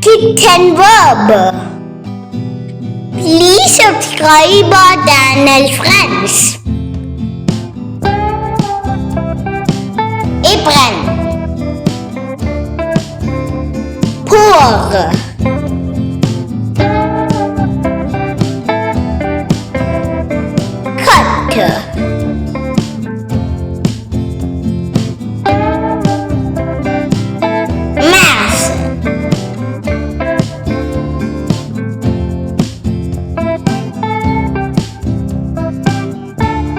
Kitten verb. Please subscribe our channel, friends. Apron. Pour. Cut. Mass.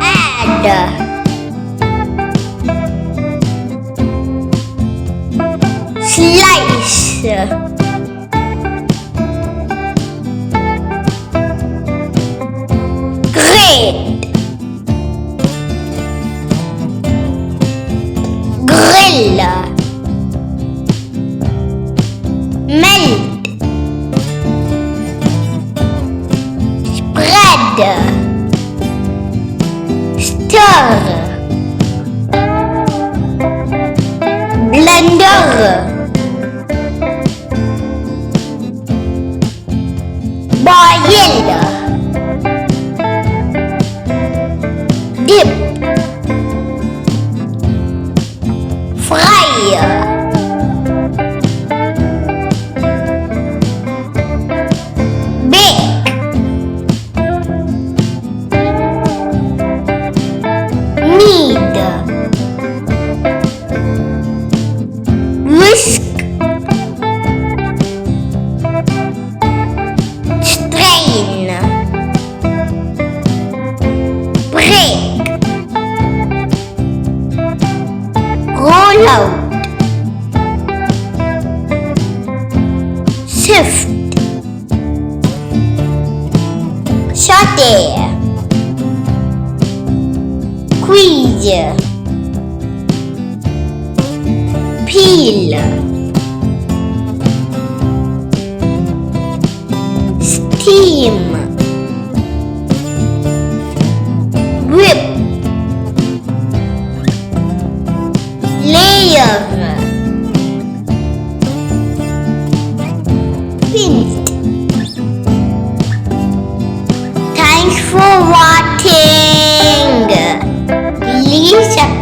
Add. Slice. Grate. Grill. Melt. Spread. Stir. Blender. Boil. Dip. Fry. Bake. Knead. Whisk. Strain. Break. Roll out. Sift. Sauté. Squeeze. Peel. Steam. Whip. Layer. Pinch. Thanks for watching. Please subscribe